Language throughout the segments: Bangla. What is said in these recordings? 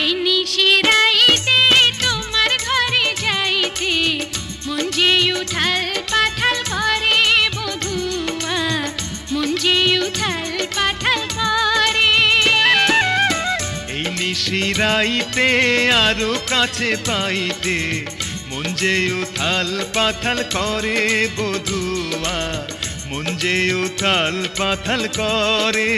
এই নিশিরাইতে তোমার ঘরে যাইতে মন যে উথাল পাথাল করে বধুয়া, মন যে উথাল পাথাল করে। এই নিশিরাইতে আরো কাছে পাইতে মন যে উথাল পাথাল করে বধুয়া, মন যে উথাল পাথাল করে।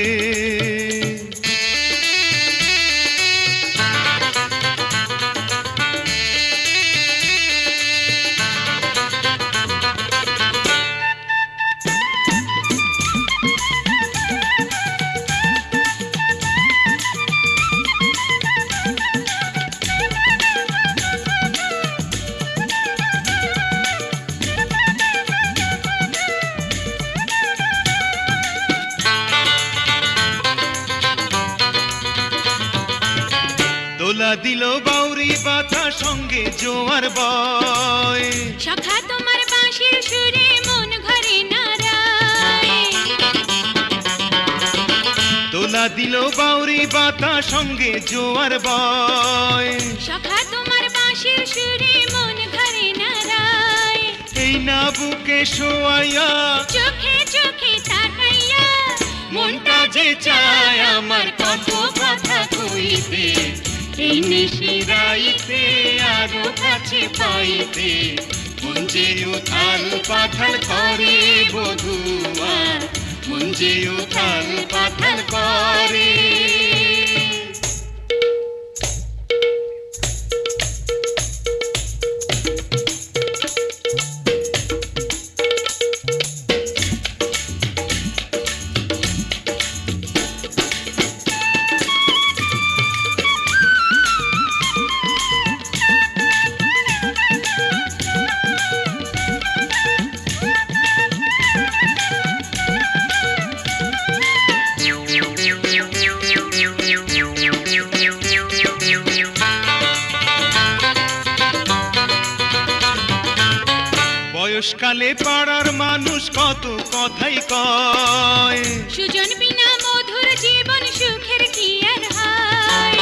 দোলা দিল বাউরি বাতা সঙ্গে জোয়ার বয়, সখা তোমার বাঁশির সুরে মন ঘরে নাড়ায়। দোলা দিল বাউরি বাতা সঙ্গে জোয়ার বয়, সখা তোমার বাঁশির সুরে মন ঘরে নাড়ায়। এই না বুকে শোয়াইয়া চোখে চোখে তাকাইয়া মনটা যে চায় আমার কত কথা কইতে। এই নিশিরাইতে আরো কাছে পাইতে মন যে উথাল পাথাল করে বধুয়া, মন যে উথাল পাথাল করে। বয়সকালে পাড়ার মানুষ কত কথাই কয়, সুজন বিনা মধুর জীবন সুখের কি আর হয়।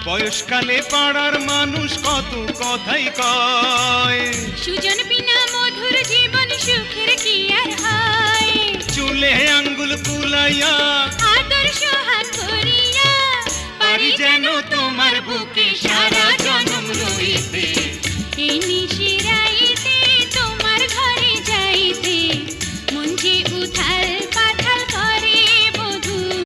বয়সকালে পাড়ার মানুষ কত কথাই কয়, সুজন বিনা মধুর জীবন সুখের কি আর হয়। চুলে আঙ্গুল কুলাইয়া